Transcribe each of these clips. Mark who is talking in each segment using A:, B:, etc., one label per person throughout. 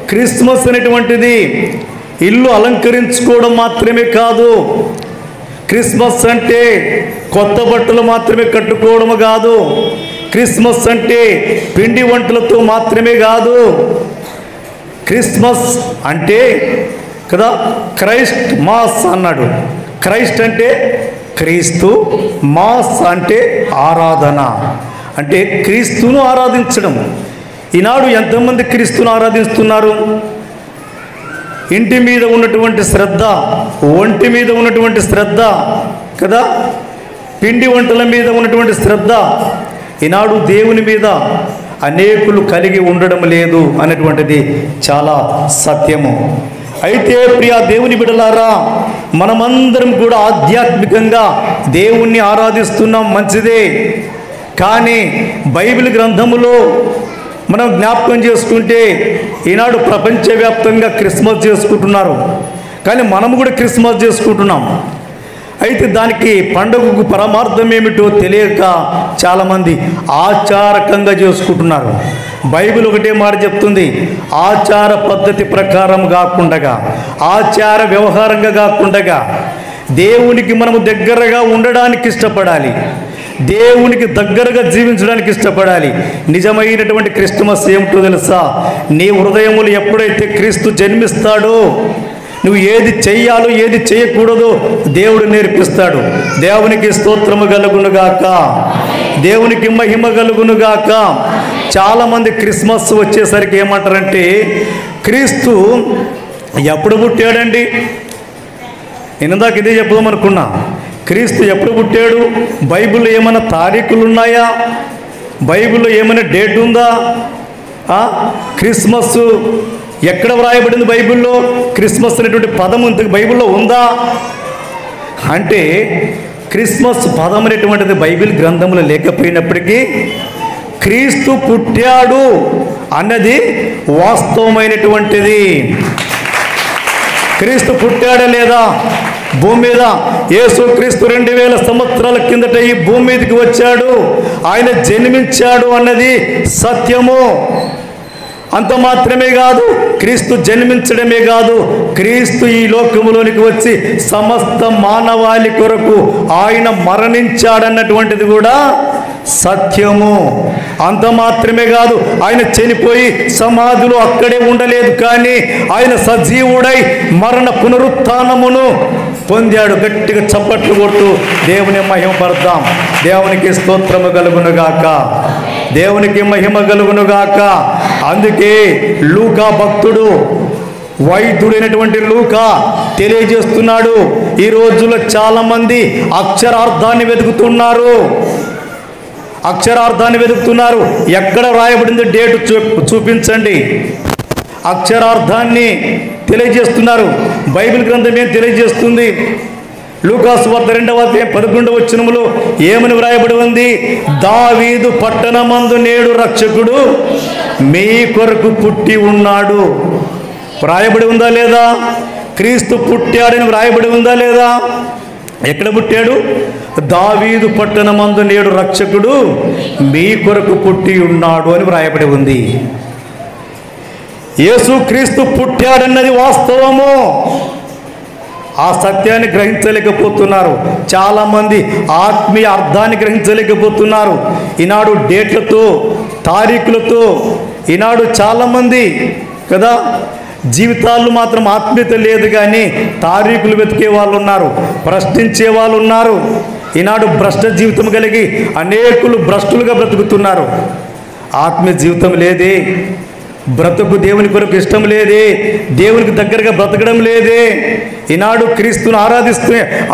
A: Christmas అనేటువంటిది ఇల్లు అలంకరించుకోవడం మాత్రమే కాదు. క్రిస్మస్ అంటే కొత్త బట్టలు మాత్రమే కట్టుకోవడం కాదు. క్రిస్మస్ అంటే పిండి వంటలతో మాత్రమే కాదు. క్రిస్మస్ అంటే కదా క్రైస్ట్ మాస్ అన్నాడు. క్రైస్ట్ అంటే క్రీస్తు, మాస్ అంటే ఆరాధన, అంటే క్రీస్తును ఆరాధించడం. ఈనాడు ఎంతమంది క్రీస్తును ఆరాధిస్తున్నారు? ఇంటి మీద ఉన్నటువంటి శ్రద్ధ, ఒంటి మీద ఉన్నటువంటి శ్రద్ధ కదా, పిండి వంటల మీద ఉన్నటువంటి శ్రద్ధ ఈనాడు దేవుని మీద అనేకులు కలిగి ఉండడం లేదు అనేటువంటిది చాలా సత్యము. అయితే ప్రియ దేవుని బిడ్డలారా, మనమందరం కూడా ఆధ్యాత్మికంగా దేవుణ్ణి ఆరాధిస్తున్నాం, మంచిదే. కానీ బైబిల్ గ్రంథములో మనం జ్ఞాపకం చేసుకుంటే ఈనాడు ప్రపంచవ్యాప్తంగా క్రిస్మస్ చేసుకుంటున్నారు, కానీ మనము కూడా క్రిస్మస్ చేసుకుంటున్నాం. అయితే దానికి పండుగకు పరమార్థం ఏమిటో తెలియక చాలామంది ఆచారకంగా చేసుకుంటున్నారు. బైబిల్ ఒకటే మాట చెప్తుంది, ఆచార పద్ధతి ప్రకారం కాకుండా, ఆచార వ్యవహారంగా కాకుండా దేవునికి మనము దగ్గరగా ఉండడానికి ఇష్టపడాలి, దేవునికి దగ్గరగా జీవించడానికి ఇష్టపడాలి. నిజమైనటువంటి క్రిస్మస్ ఏమిటో తెలుసా? నీ హృదయములు ఎప్పుడైతే క్రీస్తు జన్మిస్తాడో నువ్వు ఏది చెయ్యాలో ఏది చేయకూడదో దేవుడు నేర్పిస్తాడు. దేవునికి స్తోత్రము కలుగునుగాక, దేవునికి మహిమ కలుగునుగాక. చాలామంది క్రిస్మస్ వచ్చేసరికి ఏమంటారంటే, క్రీస్తు ఎప్పుడు పుట్టాడండి? నేను ఇందాక ఇదే చెప్దాం అనుకున్నా. క్రీస్తు ఎప్పుడు పుట్టాడు? బైబిల్లో ఏమైనా తారీఖులు ఉన్నాయా? బైబిల్లో ఏమైనా డేట్ ఉందా? క్రిస్మస్ ఎక్కడ వ్రాయబడింది బైబిల్లో? క్రిస్మస్ అనేటువంటి పదం బైబిల్లో ఉందా అంటే, క్రిస్మస్ పదం అనేటువంటిది బైబిల్ గ్రంథంలో లేకపోయినప్పటికీ క్రీస్తు పుట్టాడు అన్నది వాస్తవమైనటువంటిది. క్రీస్తు పుట్టాడా లేదా? భూమి మీద యేసు క్రీస్తు 2000 సంవత్సరాల కిందట ఈ భూమి మీదకి వచ్చాడు, ఆయన జన్మించాడు అన్నది సత్యము. అంత మాత్రమే కాదు, క్రీస్తు జన్మించడమే కాదు, క్రీస్తు ఈ లోకములోనికి వచ్చి సమస్త మానవాళి కొరకు ఆయన మరణించాడన్నటువంటిది కూడా సత్యము. అంత మాత్రమే కాదు, ఆయన చనిపోయి సమాధిలో అక్కడే ఉండలేదు, కానీ ఆయన సజీవుడై మరణ పునరుత్థానమును పొందాడు. గట్టిగా చప్పట్లు కొట్టు దేవుని మహిమపడదాం. దేవునికి స్తోత్రము కలుగునుగాక, దేవునికి మహిమ కలుగునుగాక. అందుకే లూకా భక్తుడు, వైద్యుడైనటువంటి లూకా తెలియజేస్తున్నాడు, ఈ రోజుల్లో చాలామంది అక్షరార్థాన్ని వెతుకుతున్నారు. అక్షరార్థాన్ని వెతుకుతున్నారు. ఎక్కడ రాయబడింది డేట్ చూపించండి. అక్షరార్థాన్ని తెలియజేస్తున్నారు. బైబిల్ గ్రంథం ఏం తెలియజేస్తుంది? లూకాసు వార్త 2వ అధ్యాయం 11వ వచనములో ఏమని వ్రాయబడి ఉంది? దావీదు పట్టణమందు నేడు రక్షకుడు మీ కొరకు పుట్టి ఉన్నాడు. వ్రాయబడి ఉందా లేదా? క్రీస్తు పుట్టాడని వ్రాయబడి ఉందా లేదా? ఎక్కడ పుట్టాడు? దావీదు పట్టణమందు నేడు రక్షకుడు మీ కొరకు పుట్టి ఉన్నాడు అని వ్రాయబడి ఉంది. యేసు క్రీస్తు పుట్టాడన్నది వాస్తవము. ఆ సత్యాన్ని గ్రహించలేకపోతున్నారు చాలామంది, ఆత్మీయ అర్థాన్ని గ్రహించలేకపోతున్నారు. ఈనాడు డేట్లతో, తారీఖులతో ఈనాడు చాలామంది కదా జీవితాల్లో మాత్రం ఆత్మీయత లేదు, కానీ తారీఖులు వెతికే వాళ్ళు ఉన్నారు, ప్రశ్నించే వాళ్ళు ఉన్నారు. ఈనాడు భ్రష్ట జీవితం కలిగి అనేకులు భ్రష్టులుగా బ్రతుకుతున్నారు. ఆత్మీయ జీవితం లేదే, బ్రతుకు దేవుని కొరకు ఇష్టం లేదే, దేవునికి దగ్గరగా బ్రతకడం లేదే. ఈనాడు క్రీస్తును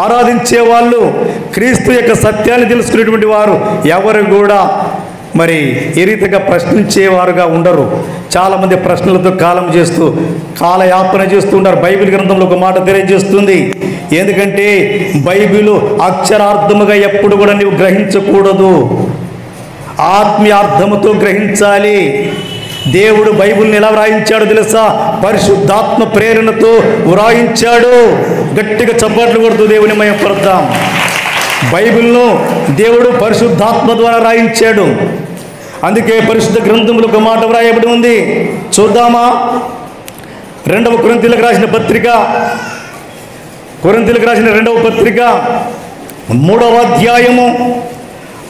A: ఆరాధించే వాళ్ళు, క్రీస్తు యొక్క సత్యాన్ని తెలుసుకునేటువంటి వారు ఎవరు కూడా మరి ఏ రీతిగా ప్రశ్నించేవారుగా ఉండరు. చాలామంది ప్రశ్నలతో కాలయాపన చేస్తూ ఉంటారు. బైబిల్ గ్రంథంలో ఒక మాట తెలియజేస్తుంది, ఎందుకంటే బైబిల్ అక్షరార్థముగా ఎప్పుడు కూడా నీవు గ్రహించకూడదు, ఆత్మీయ అర్థముతో గ్రహించాలి. దేవుడు బైబిల్ని ఎలా వ్రాయించాడో తెలుసా? పరిశుద్ధాత్మ ప్రేరణతో వ్రాయించాడు. గట్టిగా చప్పట్లు కొడుతూ దేవుని మహిమపడదాం. బైబిల్ను దేవుడు పరిశుద్ధాత్మ ద్వారా రాయించాడు. అందుకే పరిశుద్ధ గ్రంథంలో ఒక మాట వ్రాయబడి ఉంది, చూద్దామా? రెండవ కొరింథీయులకు రాసిన పత్రిక, కొరింథీయులకు రాసిన రెండవ పత్రిక 3వ అధ్యాయము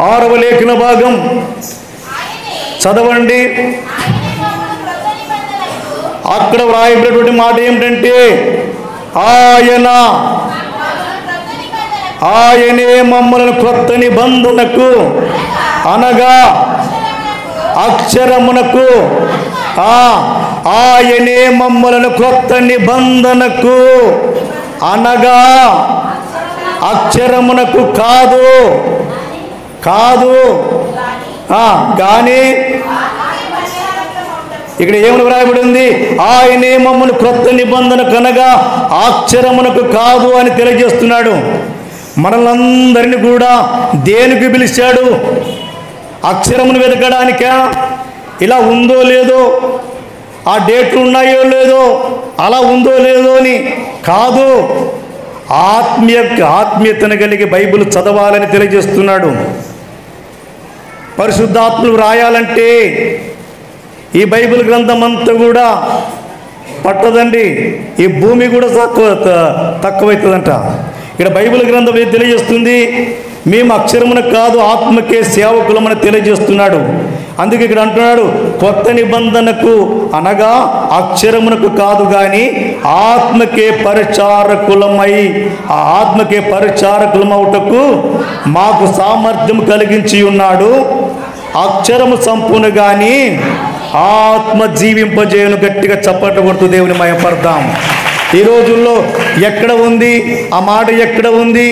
A: 6వ లేఖన భాగం చదవండి. అక్కడ వ్రాయబడినటువంటి మాట ఏమిటంటే, ఆయనే మమ్మలను క్రొత్త నిబంధనకు అనగా అక్షరమునకు, ఆయనే మమ్మలను క్రొత్త నిబంధనకు అనగా అక్షరమునకు కాదు కానీ ఇక్కడ ఏమని వ్రాయబడి ఉంది? ఆయనే మమ్మల్ని క్రొత్త నిబంధన కనగా అక్షరమునకు కాదు అని తెలియజేస్తున్నాడు. మనలందరినీ కూడా దేనికి పిలిచాడు? అక్షరమును వెతకడానికా? ఇలా ఉందో లేదో, ఆ డేట్లు ఉన్నాయో లేదో, అలా ఉందో లేదో అని కాదు, ఆత్మీయతను కలిగి బైబిల్ చదవాలని తెలియజేస్తున్నాడు. పరిశుద్ధాత్మలు రాయాలంటే ఈ బైబిల్ గ్రంథం అంతా కూడా పట్టదండి, ఈ భూమి కూడా తక్కువవుతుందంట. ఇక్కడ బైబిల్ గ్రంథం ఏం తెలియజేస్తుంది? మేము అక్షరమునకు కాదు ఆత్మకే సేవకులమని తెలియజేస్తున్నాడు. అందుకే ఇక్కడ అంటున్నాడు, కొత్త నిబంధనకు అనగా అక్షరమునకు కాదు కానీ ఆత్మకే పరిచారకులమై, ఆ ఆత్మకే పరిచారకులమవుటకు మాకు సామర్థ్యం కలిగించి ఉన్నాడు. అక్షరము సంపూర్ణ కానీ ఆత్మ జీవింపజేయను. గట్టిగా చప్పట్లు కొడుతూ దేవుని మయపడతాం. ఈ రోజుల్లో ఎక్కడ ఉంది ఆ మాట? ఎక్కడ ఉంది?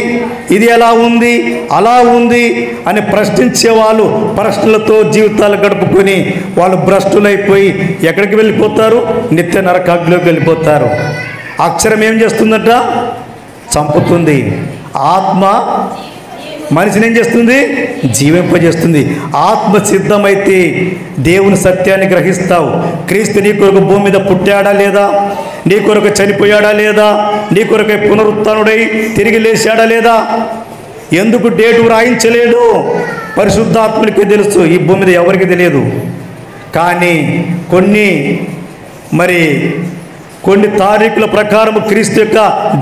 A: ఇది ఎలా ఉంది, అలా ఉంది అని ప్రశ్నించే వాళ్ళు ప్రశ్నలతో జీవితాలు గడుపుకొని వాళ్ళు భ్రష్టులైపోయి ఎక్కడికి వెళ్ళిపోతారు? నిత్య నరకాగ్నిలోకి వెళ్ళిపోతారు. అక్షరం ఏం చేస్తుందట? చంపుతుంది. ఆత్మ మనిషిని ఏం చేస్తుంది? జీవింపజేస్తుంది. ఆత్మ సిద్ధమైతే దేవుని సత్యాన్ని గ్రహిస్తావు. క్రీస్తు నీ కొరకు భూమి మీద పుట్టాడా లేదా? నీ కొరకు చనిపోయాడా లేదా? నీ కొరకై పునరుత్థానుడై తిరిగి లేచాడా లేదా? ఎందుకు డేటు రాయించలేడు? పరిశుద్ధాత్మనికి తెలుసు, ఈ భూమి మీద ఎవరికి తెలియదు. కానీ కొన్ని తారీఖుల ప్రకారం క్రీస్తు యొక్క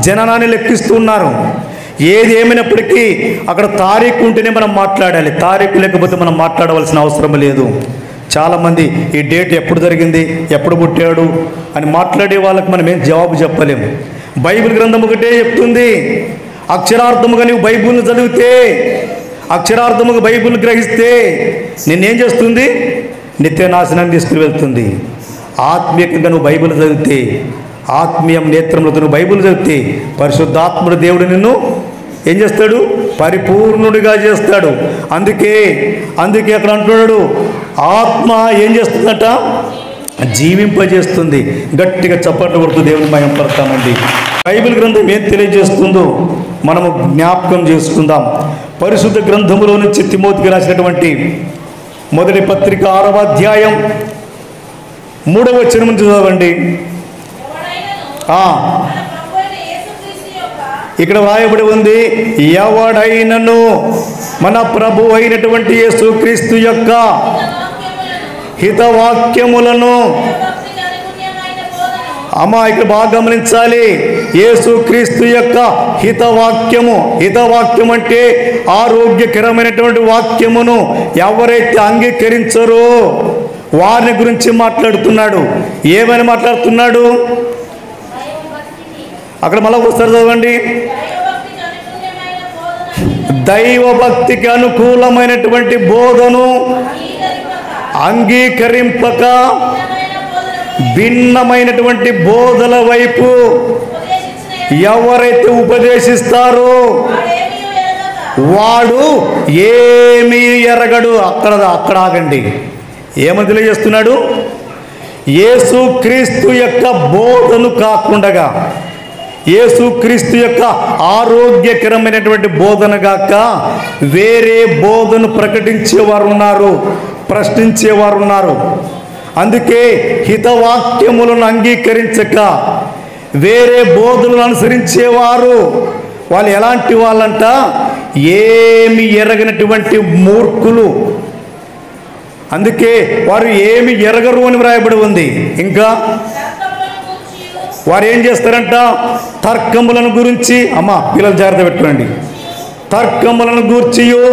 A: జననాన్ని లెక్కిస్తూ ఉన్నారు. ఏది ఏమైనప్పటికీ అక్కడ తారీఖు ఉంటేనే మనం మాట్లాడాలి, తారీఖు లేకపోతే మనం మాట్లాడవలసిన అవసరం లేదు. చాలామంది ఈ డేట్ ఎప్పుడు జరిగింది, ఎప్పుడు పుట్టాడు అని మాట్లాడే వాళ్ళకి మనం ఏం జవాబు చెప్పలేము. బైబిల్ గ్రంథం ఒకటే చెప్తుంది. అక్షరార్థముగా నీవు బైబిల్ని చదివితే, అక్షరార్థముగా బైబిల్ గ్రహిస్తే నిన్నేం చేస్తుంది? నిత్య నాశనాన్ని తీసుకుని వెళ్తుంది. ఆత్మీయంగా నువ్వు బైబిల్ చదివితే, ఆత్మీయం నేత్రములతో నువ్వు బైబిల్ చదివితే పరిశుద్ధాత్ముడు దేవుడు నిన్ను ఏం చేస్తాడు? పరిపూర్ణుడిగా చేస్తాడు. అందుకే అక్కడ అంటున్నాడు, ఆత్మ ఏం చేస్తుందట? జీవింపజేస్తుంది. గట్టిగా చప్పట్లు కొడుతూ దేవుని మహిమ పడతామండి. బైబిల్ గ్రంథం ఏం తెలియజేస్తుందో మనము జ్ఞాపకం చేసుకుందాం. పరిశుద్ధ గ్రంథములో నుంచి తిమోతికి రాసినటువంటి మొదటి పత్రిక 6వ అధ్యాయం 3వ వచనం నుంచి చదవండి. ఇక్కడ వ్రాయబడి ఉంది, ఎవడైనను మన ప్రభు అయినటువంటి యేసుక్రీస్తు యొక్క హితవాక్యములను, ఇక్కడ బాగా గమనించాలి. యేసుక్రీస్తు యొక్క హితవాక్యం అంటే ఆరోగ్యకరమైనటువంటి వాక్యమును ఎవరైతే అంగీకరించరో వారిని గురించి మాట్లాడుతున్నాడు. ఏమని మాట్లాడుతున్నాడు? అక్కడ మళ్ళీ ఒకసారి చదవండి. దైవభక్తికి అనుకూలమైనటువంటి బోధను అంగీకరింపక భిన్నమైనటువంటి బోధల వైపు ఎవరైతే ఉపదేశిస్తారో వాడు ఏమీ ఎరగడు. అక్కడ ఆగండి. ఏమని తెలియజేస్తున్నాడు? యేసుక్రీస్తు యొక్క బోధను కాకుండా, యేసుక్రీస్తు యొక్క ఆరోగ్యకరమైనటువంటి బోధన కాక వేరే బోధను ప్రకటించేవారు ఉన్నారు, ప్రశ్నించేవారు ఉన్నారు. అందుకే హితవాక్యములను అంగీకరించక వేరే బోధనలు అనుసరించేవారు వాళ్ళు ఎలాంటి వాళ్ళంట? ఏమి ఎరగనటువంటి మూర్ఖులు. అందుకే వారు ఏమి ఎరగరు అని వ్రాయబడి ఉంది. ఇంకా వారు ఏం చేస్తారంట? తర్కములను గురించి, అమ్మ పిల్లలు జాగ్రత్త పెట్టుకోండి, తర్కములను గూర్చియు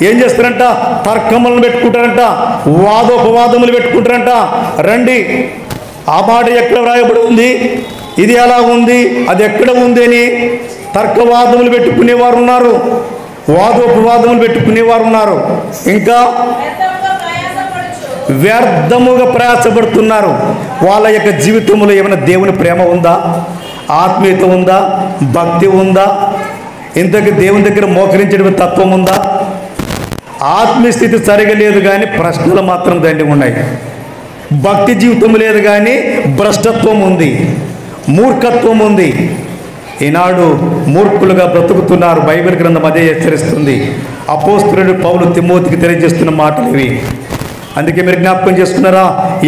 A: ఏం చేస్తారంట? తర్కములను పెట్టుకుంటారంట, వాదోపవాదములు పెట్టుకుంటారంట. రండి, ఆ మాట ఎక్కడ వ్రాయబడి ఉంది, ఇది ఎలా ఉంది, అది ఎక్కడ ఉంది అని తర్కవాదములు పెట్టుకునేవారు ఉన్నారు, వాదోపవాదములు పెట్టుకునేవారు ఉన్నారు. ఇంకా వ్యర్థముగా ప్రయాసపడుతున్నారు. వాళ్ళ యొక్క జీవితంలో ఏమైనా దేవుని ప్రేమ ఉందా, ఆత్మీయత ఉందా, భక్తి ఉందా, ఇంతకు దేవుని దగ్గర మోకరించడం తత్వం ఉందా? ఆత్మీయ స్థితి సరిగా లేదు కానీ ప్రశ్నలు మాత్రం దండిగా ఉన్నాయి. భక్తి జీవితం లేదు కానీ భ్రష్టత్వం ఉంది, మూర్ఖత్వం ఉంది. ఈనాడు మూర్ఖులుగా బ్రతుకుతున్నారు. బైబిల్ గ్రంథం అదే హెచ్చరిస్తుంది. అపోస్తలుడు పౌలు తిమోతికి తెలియజేస్తున్న మాటలు ఇవి. అందుకే మీరు జ్ఞాపకం చేసుకున్నారా?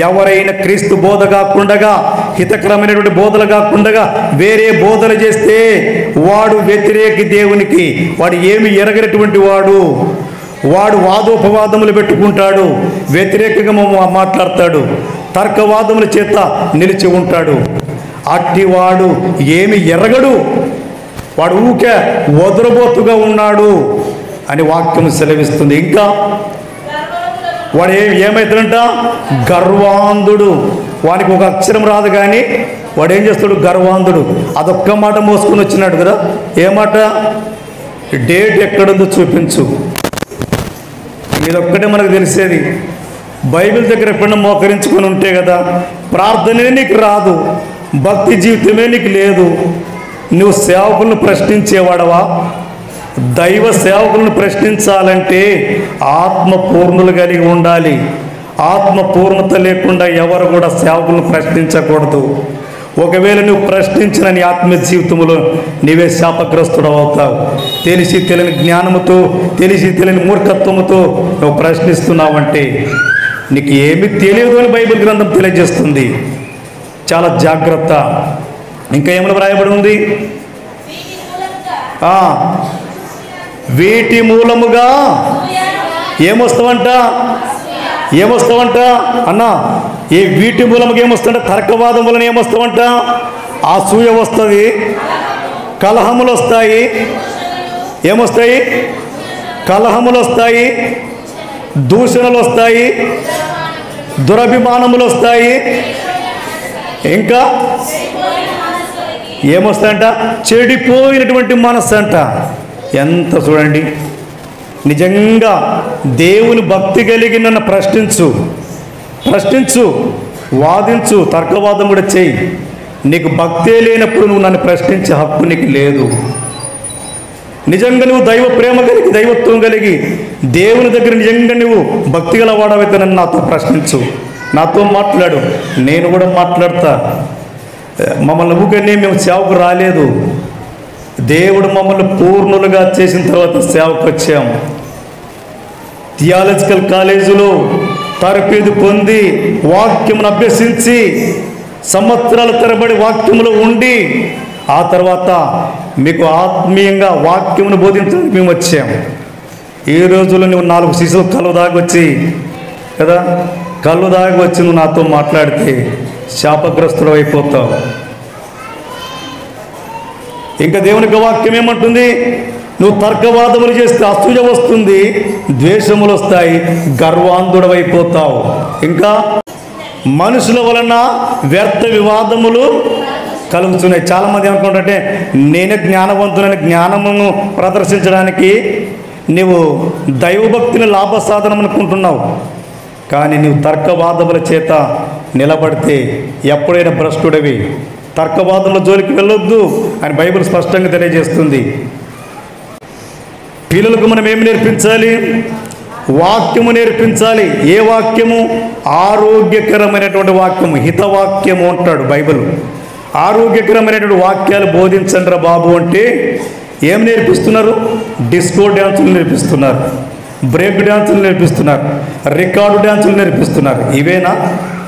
A: ఎవరైనా క్రీస్తు బోధ కాకుండా, హితకరమైనటువంటి బోధలు కాకుండా వేరే బోధలు చేస్తే వాడు వ్యతిరేకి దేవునికి, వాడు ఏమి ఎరగనటువంటి వాడు, వాడు వాదోపవాదములు పెట్టుకుంటాడు, వ్యతిరేకంగా మాట్లాడతాడు, తర్కవాదముల చేత నిలిచి ఉంటాడు. అట్టివాడు ఏమి ఎరగడు, వాడు ఊకే వదరబోతుగా ఉన్నాడు అని వాక్యం సెలవిస్తుంది. ఇంకా వాడు ఏమవుతాడంట? గర్వాంధుడు. వానికి ఒక అక్షరం రాదు కానీ వాడు ఏం చేస్తాడు? గర్వాంధుడు. అదొక్క మాట మోసుకొని వచ్చినాడు కదా. ఏ మాట? డేట్ ఎక్కడుందో చూపించు. ఇదొక్కటే మనకు తెలిసేది. బైబిల్ దగ్గర ఎప్పుడైనా మోకరించుకొని ఉంటే కదా, ప్రార్థనే నీకు రాదు, భక్తి జీవితమే నీకు లేదు, నువ్వు సేవకులను ప్రశ్నించేవాడవా? దైవ సేవకులను ప్రశ్నించాలంటే ఆత్మ పూర్ణులు కలిగి ఉండాలి. ఆత్మ పూర్ణత లేకుండా ఎవరు కూడా సేవకులను ప్రశ్నించకూడదు. ఒకవేళ నువ్వు ప్రశ్నించిన నీ ఆత్మీయ జీవితంలో నీవే శాపగ్రస్తుడు అవుతావు. తెలిసి తెలియని జ్ఞానముతో, తెలిసి తెలియని మూర్ఖత్వముతో నువ్వు ప్రశ్నిస్తున్నావంటే నీకు ఏమీ తెలియదు అని బైబిల్ గ్రంథం తెలియజేస్తుంది. చాలా జాగ్రత్త. ఇంకా ఏమైనా వ్రాయబడి ఉంది? వీటి మూలముగా ఏమొస్తావంట? ఏమొస్తావంట అన్నా? ఏ వీటి మూలముగా ఏమొస్తుందంట? తర్కవాదం వలన ఏమొస్తావంట? అసూయ వస్తుంది, కలహములు వస్తాయి. ఏమొస్తాయి? కలహములు వస్తాయి, దూషణలు వస్తాయి, దురభిమానములు వస్తాయి. ఇంకా ఏమొస్తాయంట? చెడిపోయినటువంటి మనస్సు అంట. ఎంత చూడండి, నిజంగా దేవుని భక్తి కలిగి నన్ను ప్రశ్నించు, వాదించు, తర్కవాదం కూడా చేయి. నీకు భక్తే లేనప్పుడు నువ్వు నన్ను ప్రశ్నించే హక్కు నీకు లేదు. నిజంగా నువ్వు దైవ ప్రేమ కలిగి, దైవత్వం కలిగి, దేవుని దగ్గర నిజంగా నువ్వు భక్తి గల వాడవైతే నన్ను నాతో ప్రశ్నించు, నాతో మాట్లాడు, నేను కూడా మాట్లాడతా. మమ్మల్ని ఊకనే మేము సేవకు రాలేదు, దేవుడు మమ్మల్ని పూర్ణులుగా చేసిన తర్వాత సేవకు వచ్చాము. థియాలజికల్ కాలేజీలో తరబేదు పొంది వాక్యమును అభ్యసించి సంవత్సరాల తరబడి వాక్యములో ఉండి ఆ తర్వాత మీకు ఆత్మీయంగా వాక్యమును బోధించడానికి మేము వచ్చాము. ఈ రోజుల్లో నువ్వు 4 శిశువులు కళ్ళు దాగొచ్చి కదా, కళ్ళు దాగి వచ్చి నువ్వు నాతో మాట్లాడితే శాపగ్రస్తుడు అయిపోతావు. ఇంకా దేవునికి వాక్యం ఏమంటుంది? నువ్వు తర్కవాదములు చేస్తే అసూయ వస్తుంది, ద్వేషములు వస్తాయి, గర్వాంధుడవైపోతావు. ఇంకా మనుషుల వలన వ్యర్థ వివాదములు కలుగుతున్నాయి. చాలామంది ఏమనుకుంటారంటే నేనే జ్ఞానవంతులని జ్ఞానమును ప్రదర్శించడానికి నీవు దైవభక్తిని లాభసాధనం అనుకుంటున్నావు. కానీ నీవు తర్కవాదముల చేత నిలబడితే ఎప్పుడైనా భ్రష్టుడివి. తర్కవాదముల జోలికి వెళ్ళొద్దు అని బైబిల్ స్పష్టంగా తెలియజేస్తుంది. పిల్లలకు మనం ఏమి నేర్పించాలి? వాక్యము నేర్పించాలి. ఏ వాక్యము? ఆరోగ్యకరమైనటువంటి వాక్యము, హితవాక్యము అంటాడు బైబిల్. ఆరోగ్యకరమైనటువంటి వాక్యాలు బోధించండి రా బాబు అంటే ఏం నేర్పిస్తున్నారు? డిస్కో డ్యాన్సులు నేర్పిస్తున్నారు, బ్రేక్ డ్యాన్సులు నేర్పిస్తున్నారు, రికార్డు డ్యాన్సులు నేర్పిస్తున్నారు. ఇవేనా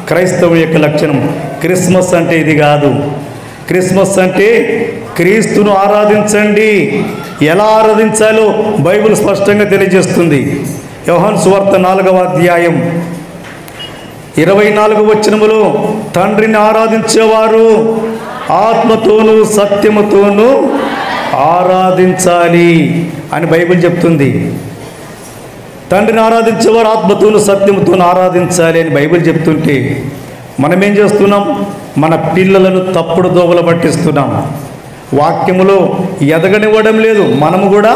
A: క్రైస్తవం యొక్క లక్షణం? క్రిస్మస్ అంటే ఇది కాదు. క్రిస్మస్ అంటే క్రీస్తును ఆరాధించండి. ఎలా ఆరాధించాలో బైబిల్ స్పష్టంగా తెలియజేస్తుంది. యోహాను సువార్త 4వ అధ్యాయం 24వ వచనములో తండ్రిని ఆరాధించేవారు ఆత్మతోనూ సత్యముతోనూ ఆరాధించాలి అని బైబిల్ చెప్తుంది. తండ్రిని ఆరాధించేవారు ఆత్మతోనూ సత్యముతోనూ ఆరాధించాలి అని బైబిల్ చెప్తుంటే మనం ఏం చేస్తున్నాం? మన పిల్లలను తప్పుడు దోవలు పట్టిస్తున్నాం. వాక్యములో ఎదగనివ్వడం లేదు, మనము కూడా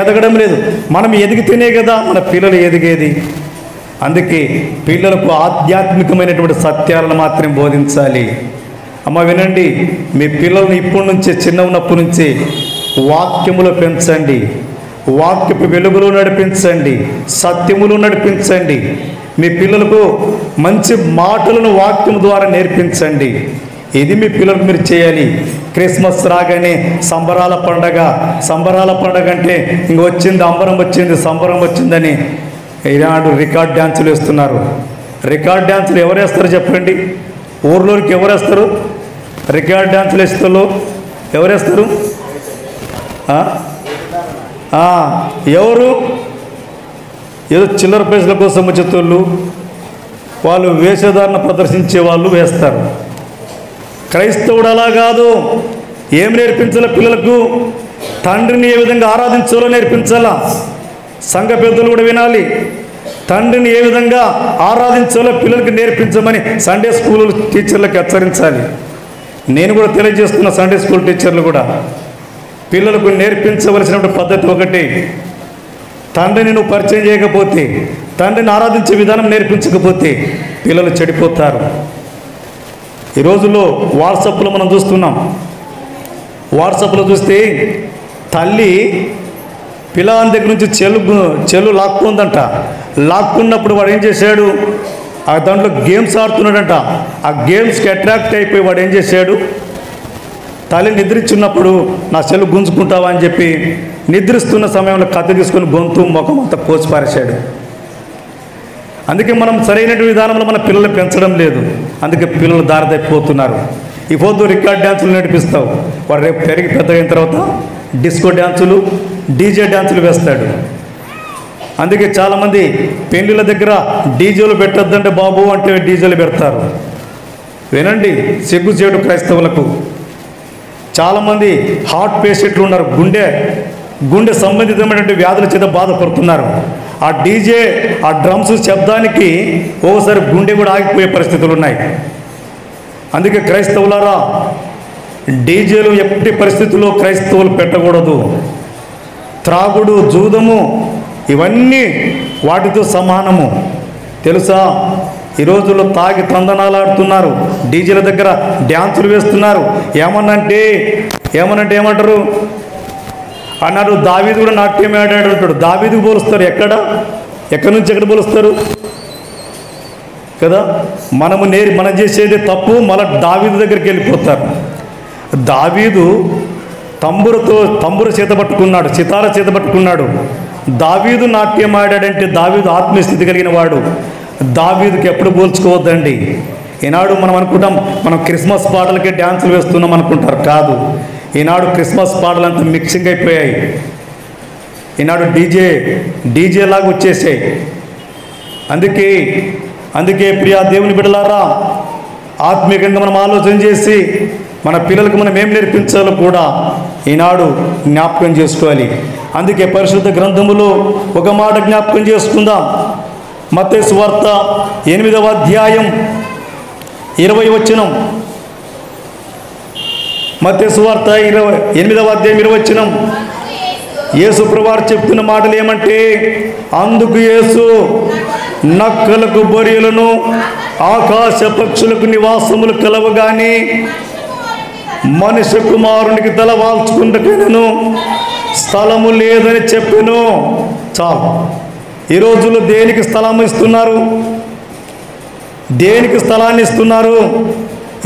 A: ఎదగడం లేదు. మనం ఎదిగితేనే కదా మన పిల్లలు ఎదిగేది. అందుకే పిల్లలకు ఆధ్యాత్మికమైనటువంటి సత్యాలను మాత్రం బోధించాలి. అమ్మ వినండి, మీ పిల్లల్ని ఇప్పటి నుంచే చిన్న ఉన్నప్పటి నుంచే వాక్యములో పెంచండి, వాక్యపు వెలుగులో నడిపించండి, సత్యములో నడిపించండి. మీ పిల్లలకు మంచి మాటలను వాక్యం ద్వారా నేర్పించండి. ఇది మీ పిల్లలకు మీరు చేయాలి. క్రిస్మస్ రాగానే సంబరాల పండగ అంటే ఇంక వచ్చింది, అంబరం వచ్చింది, సంబరం వచ్చిందని ఈనాడు రికార్డ్ డ్యాన్సులు వేస్తున్నారు. రికార్డ్ డ్యాన్సులు ఎవరు వేస్తారు చెప్పండి? ఊర్లోకి ఎవరు వేస్తారు? రికార్డ్ డ్యాన్సులు వేస్తారు ఎవరు వేస్తారు? ఎవరు? ఏదో చిల్లర పైసల కోసం వచ్చేటోళ్ళు, వాళ్ళు వేషధారణ ప్రదర్శించే వాళ్ళు వేస్తారు. క్రైస్తవుడు అలా కాదు. ఏం నేర్పించాలో పిల్లలకు? తండ్రిని ఏ విధంగా ఆరాధించాలో నేర్పించాలా. సంఘ పెద్దలు కూడా వినాలి. తండ్రిని ఏ విధంగా ఆరాధించాలో పిల్లలకి నేర్పించమని సండే స్కూల్ టీచర్లకు హెచ్చరించాలి. నేను కూడా తెలియజేస్తున్న సండే స్కూల్ టీచర్లు కూడా పిల్లలకు నేర్పించవలసినటువంటి పద్ధతి ఒకటి. తండ్రిని నువ్వు పరిచయం చేయకపోతే, తండ్రిని ఆరాధించే విధానం నేర్పించకపోతే పిల్లలు చెడిపోతారు. ఈ రోజుల్లో వాట్సాప్లో మనం చూస్తున్నాం. వాట్సాప్లో చూస్తే తల్లి పిల్లవాని దగ్గర నుంచి చెల్లు లాక్కుందంట. లాక్కున్నప్పుడు వాడు ఏం చేశాడు? ఆ దాంట్లో గేమ్స్ ఆడుతున్నాడంట. ఆ గేమ్స్కి అట్రాక్ట్ అయిపోయి వాడు ఏం చేశాడు? తల్లి నిద్రించున్నప్పుడు నా చెల్లు గుంజుకుంటావా అని చెప్పి నిద్రిస్తున్న సమయంలో కత్తి తీసుకొని గొంతు ముఖం అంతా కోసిపారేశాడు. అందుకే మనం సరైన విధానంలో మన పిల్లల్ని పెంచడం లేదు. అందుకే పిల్లలు దారి తప్పిపోతున్నారు. ఈ పొద్దు రికార్డ్ డ్యాన్సులు నడిపిస్తావు, వాడు రేపు పెరిగి పెద్ద అయిన తర్వాత డిస్కో డ్యాన్సులు, డీజే డ్యాన్సులు వేస్తాడు. అందుకే చాలామంది పెళ్ళిళ్ళ దగ్గర డీజేలు పెట్టొద్దంటే బాబు అంటే డీజేలు పెడతారు. వినండి, సిగ్గుచేటు క్రైస్తవులకు. చాలామంది హార్ట్ పేషెంట్లు ఉన్నారు, గుండె సంబంధితమైనటువంటి వ్యాధుల చేత బాధపడుతున్నారు. ఆ డీజే, ఆ డ్రమ్స్ శబ్దానికి ఓసారి గుండె కూడా ఆగిపోయే పరిస్థితులు ఉన్నాయి. అందుకే క్రైస్తవులారా, డీజేలు ఎప్పటి పరిస్థితుల్లో క్రైస్తవులు పెట్టకూడదు. త్రాగుడు, జూదము ఇవన్నీ వాటితో సమానము. తెలుసా? ఈ రోజుల్లో తాగి తందనాలాడుతున్నారు, డీజేల దగ్గర డ్యాన్సులు వేస్తున్నారు. ఏమన్నంటే ఏమంటారు అన్నాడు, దావీదు కూడా నాట్యం ఆడాడు అంటాడు. దావీదుకు పోలుస్తారు. ఎక్కడి నుంచి ఎక్కడ పోలుస్తారు కదా? మనం చేసేది తప్పు, మళ్ళీ దావీదు దగ్గరికి వెళ్ళిపోతారు. దావీదు తంబుర చేత పట్టుకున్నాడు, సితార చేత పట్టుకున్నాడు. దావీదు నాట్యం ఆడాడంటే దావీదు ఆత్మస్థితి కలిగిన వాడు. దావీదుకి ఎప్పుడు పోల్చుకోవద్దండి. ఈనాడు మనం అనుకుంటాం మనం క్రిస్మస్ పాటలకే డ్యాన్సులు వేస్తున్నాం అనుకుంటారు. కాదు, ఈనాడు క్రిస్మస్ పాటలంతా మిక్సింగ్ అయిపోయాయి. ఈనాడు డీజే లాగా వచ్చేసాయి. అందుకే ప్రియా దేవుని బిడ్డలారా, ఆత్మీయంగా మనం ఆలోచన చేసి మన పిల్లలకు మనం ఏం నేర్పించాలో కూడా ఈనాడు జ్ఞాపకం చేసుకోవాలి. అందుకే పరిశుద్ధ గ్రంథములో ఒక మాట జ్ఞాపకం చేసుకుందాం. మత్తయి సువార్త 8వ అధ్యాయం 20వ వచనం. మత్తయి సువార్త 8వ అధ్యాయం 20వ వచనం. యేసు ప్రభువారు చెప్తున్న మాటలు ఏమంటే, అందుకు యేసు నక్కలకు బొరియలను ఆకాశ పక్షులకు నివాసములు కలవగానే మనుష్య కుమారునికి తల వాల్చుకుంటూ స్థలము లేదని చెప్పెను. చాలు. ఈ రోజుల్లో దేనికి స్థలం ఇస్తున్నారు? దేనికి స్థలాన్ని ఇస్తున్నారు?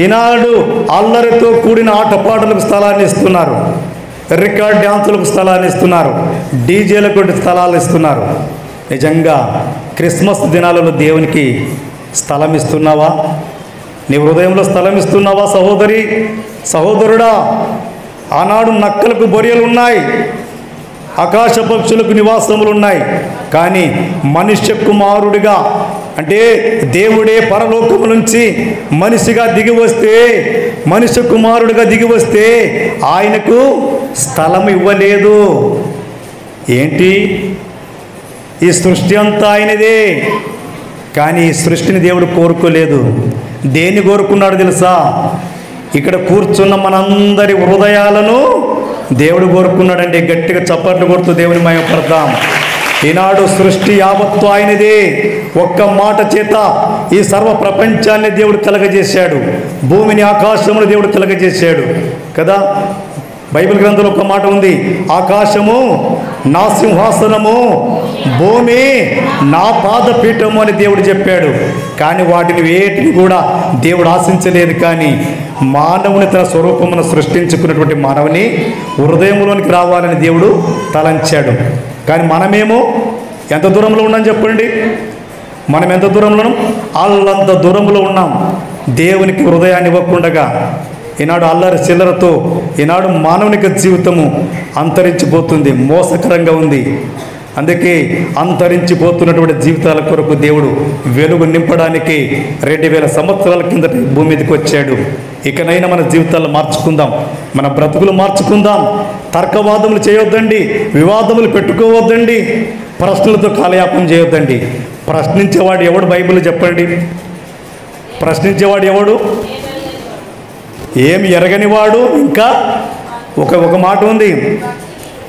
A: ఈనాడు అల్లరితో కూడిన ఆటపాటలకు స్థలాన్ని ఇస్తున్నారు, రికార్డ్ డ్యాన్సులకు స్థలాన్ని ఇస్తున్నారు, డీజేలకు స్థలాలు ఇస్తున్నారు. నిజంగా క్రిస్మస్ దినాలలో దేవునికి స్థలం ఇస్తున్నావా? నీ హృదయంలో స్థలం ఇస్తున్నావా? సహోదరి, సహోదరుడా, ఆనాడు నక్కలకు బొరియలు ఉన్నాయి, ఆకాశ పక్షులకు నివాసములు ఉన్నాయి. కానీ మనుష్య కుమారుడిగా అంటే దేవుడే పరలోకము నుంచి మనిషిగా దిగి వస్తే, మనిషి కుమారుడిగా దిగి వస్తే ఆయనకు స్థలం ఇవ్వలేదు. ఏంటి? ఈ సృష్టి అంతా ఆయనదే, కానీ ఈ సృష్టిని దేవుడు కోరుకోలేదు. దేన్ని కోరుకున్నాడు తెలుసా? ఇక్కడ కూర్చున్న మనందరి హృదయాలను దేవుడు కోరుకున్నాడండి. గట్టిగా చప్పట్లు కొడుతూ దేవుని మహిమపడతాం. ఈనాడు సృష్టి యావత్తు ఆయనదే. ఒక్క మాట చేత ఈ సర్వ ప్రపంచాన్ని దేవుడు కలగజేశాడు. భూమిని, ఆకాశమును దేవుడు కలగజేశాడు కదా. బైబిల్ గ్రంథంలో ఒక మాట ఉంది, ఆకాశము నా సింహాసనము, భూమి నా పాదపీఠము అని దేవుడు చెప్పాడు. కానీ వాటిని వేటిని కూడా దేవుడు ఆశించలేదు. కానీ మానవుని తన స్వరూపమును సృష్టించుకున్నటువంటి మానవుని హృదయంలోనికి రావాలని దేవుడు తలంచాడు. కానీ మనమేమో ఎంత దూరంలో ఉన్నాం చెప్పండి? మనం ఎంత దూరంలో ఉన్నాం? అల్లంత దూరంలో ఉన్నాం. దేవునికి హృదయాన్ని ఇవ్వకుండగా ఈనాడు అల్లరి చిల్లరతో ఈనాడు మానవునికి జీవితము అంతరించిపోతుంది, మోసకరంగా ఉంది. అందుకే అంతరించిపోతున్నటువంటి జీవితాల కొరకు దేవుడు వెలుగు నింపడానికి 2000 సంవత్సరాల కిందట భూమి మీదకి వచ్చాడు. ఇకనైనా మన జీవితాలు మార్చుకుందాం, మన బ్రతుకులు మార్చుకుందాం. తర్కవాదములు చేయొద్దండి, వివాదములు పెట్టుకోవద్దండి, ప్రశ్నలతో కాలయాపన చేయొద్దండి. ప్రశ్నించేవాడు ఎవడు? బైబిల్ చెప్పండి. ప్రశ్నించేవాడు ఎవడు? ఏమి ఎరగనివాడు. ఇంకా ఒక మాట ఉంది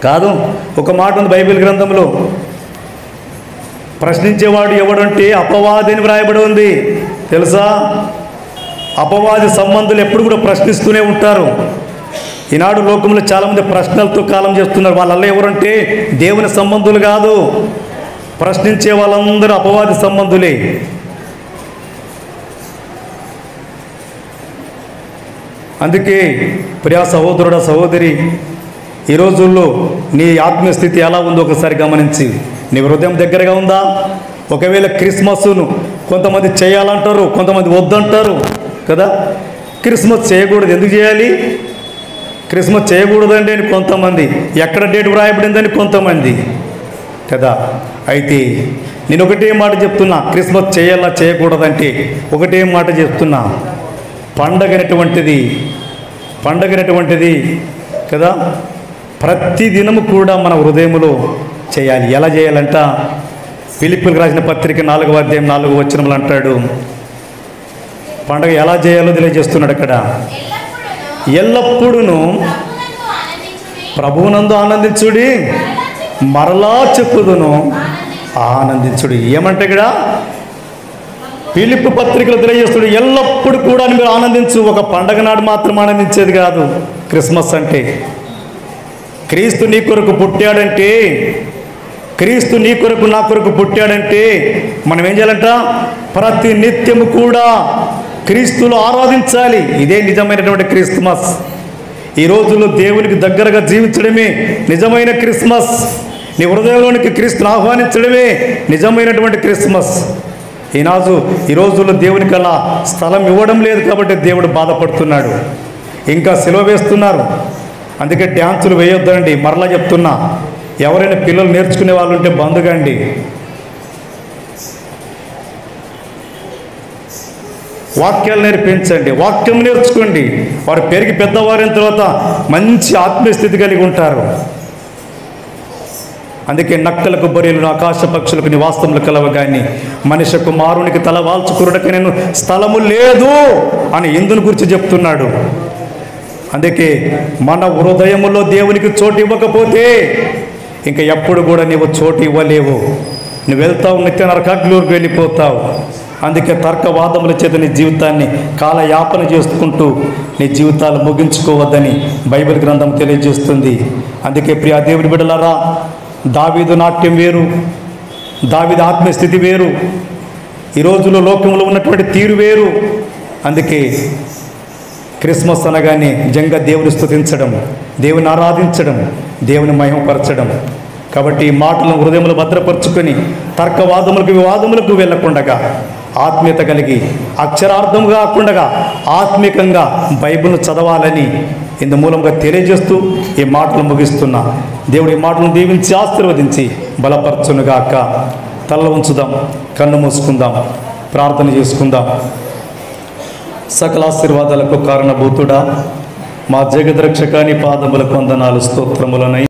A: కాదు, ఒక మాట ఉంది బైబిల్ గ్రంథంలో. ప్రశ్నించేవాడు ఎవడంటే అపవాది అని వ్రాయబడి ఉంది. తెలుసా? అపవాది సంబంధులు ఎప్పుడు కూడా ప్రశ్నిస్తూనే ఉంటారు. ఈనాడు లోకంలో చాలామంది ప్రశ్నలతో కాలం చేస్తున్నారు. వాళ్ళల్లో ఎవరంటే దేవుని సంబంధులు కాదు, ప్రశ్నించే వాళ్ళందరూ అపవాది సంబంధులే. అందుకే ప్రియా సహోదరుడా, సహోదరి, ఈ రోజుల్లో నీ ఆత్మీయ స్థితి ఎలా ఉందో ఒకసారి గమనించి, నీ హృదయం దగ్గరగా ఉందా? ఒకవేళ క్రిస్మస్ను కొంతమంది చేయాలంటారు, కొంతమంది వద్దంటారు కదా. క్రిస్మస్ చేయకూడదు, ఎందుకు చేయాలి? క్రిస్మస్ చేయకూడదండి అని కొంతమంది, ఎక్కడ డేట్ వ్రాయబడిందని కొంతమంది కదా. అయితే నేను ఒకటే మాట చెప్తున్నా, క్రిస్మస్ చేయాలా చేయకూడదంటే ఒకటే మాట చెప్తున్నా, పండగనటువంటిది కదా. ప్రతి దినము కూడా మన హృదయంలో చేయాలి. ఎలా చేయాలంట? ఫిలిప్పీలకు రాసిన పత్రిక 4వ అధ్యాయం 4వ వచనంలో అంటాడు, పండగ ఎలా చేయాలో తెలియజేస్తున్నాడు అక్కడ. ఎల్లప్పుడూ ప్రభువునందు ఆనందించుడి, మరలా చెప్పుదును ఆనందించుడి. ఏమంటే ఇక్కడ ఫిలిప్పీ పత్రికలు తెలియజేస్తుడు, ఎల్లప్పుడు కూడా మీరు ఆనందించు. ఒక పండగ నాడు మాత్రం ఆనందించేది కాదు క్రిస్మస్ అంటే. క్రీస్తు నీ కొరకు పుట్టాడంటే, క్రీస్తు నీ కొరకు నా కొరకు పుట్టాడంటే మనం ఏం చేయాలంట? ప్రతి నిత్యము కూడా క్రీస్తులో ఆరాధించాలి. ఇదే నిజమైనటువంటి క్రిస్మస్. ఈ రోజుల్లో దేవునికి దగ్గరగా జీవించడమే నిజమైన క్రిస్మస్. నీ హృదయంలోనికి క్రీస్తును ఆహ్వానించడమే నిజమైనటువంటి క్రిస్మస్. ఈ రోజుల్లో దేవునికి అలా స్థలం ఇవ్వడం లేదు కాబట్టి దేవుడు బాధపడుతున్నాడు. ఇంకా సిలువ వేస్తున్నారు. అందుకే డ్యాన్సులు వేయొద్దండి. మరలా చెప్తున్నా, ఎవరైనా పిల్లలు నేర్చుకునే వాళ్ళు ఉంటే బంధుగండి. వాక్యాలు నేర్పించండి, వాక్యం నేర్చుకోండి. వారు పెరిగి పెద్దవారైన తర్వాత మంచి ఆత్మీయ స్థితి కలిగి ఉంటారు. అందుకే నక్కలకు, బొరియలను, ఆకాశ పక్షులకు నివాసములు కలవగాని మనిషి కుమారునికి తల వాల్చుకురుటకి నేను స్థలము లేదు అని ఇందుని గురించి చెప్తున్నాడు. అందుకే మన హృదయములో దేవునికి చోటు ఇవ్వకపోతే ఇంకా ఎప్పుడు కూడా నీవు చోటు ఇవ్వలేవు. నువ్వు వెళ్తావు, నిత్య నరకాగ్నిలోకి వెళ్ళిపోతావు. అందుకే తర్కవాదముల చేత నీ జీవితాన్ని కాలయాపన చేసుకుంటూ నీ జీవితాలు ముగించుకోవద్దని బైబిల్ గ్రంథం తెలియజేస్తుంది. అందుకే ప్రియా దేవుని బిడ్డలారా, దావీదు నాట్యం వేరు, దావీదు ఆత్మీయ స్థితి వేరు, ఈ రోజుల్లో లోకంలో ఉన్నటువంటి తీరు వేరు. అందుకే క్రిస్మస్ అనగానే నిజంగా దేవుని స్తుతించడం, దేవుని ఆరాధించడం, దేవుని మహిమపరచడం. కాబట్టి ఈ మాటలను హృదయంలో భద్రపరుచుకొని తర్కవాదములకు, వివాదములకు వెళ్ళకుండగా ఆత్మీయత కలిగి అక్షరార్థం కాకుండా ఆత్మీకంగా బైబిల్ను చదవాలని ఇందు మూలంగా తెలియజేస్తూ ఈ మాటలు ముగిస్తున్నా. దేవుడి మాటలను దీవించి ఆశీర్వదించి బలపరచునుగాక. తల ఉంచుదాం, కన్ను మూసుకుందాం, ప్రార్థన చేసుకుందాం. సకల ఆశీర్వాదాలకు కారణభూతుడా, మా జగద్రక్షకాని పాదములకు వందనాలు, స్తోత్రములనై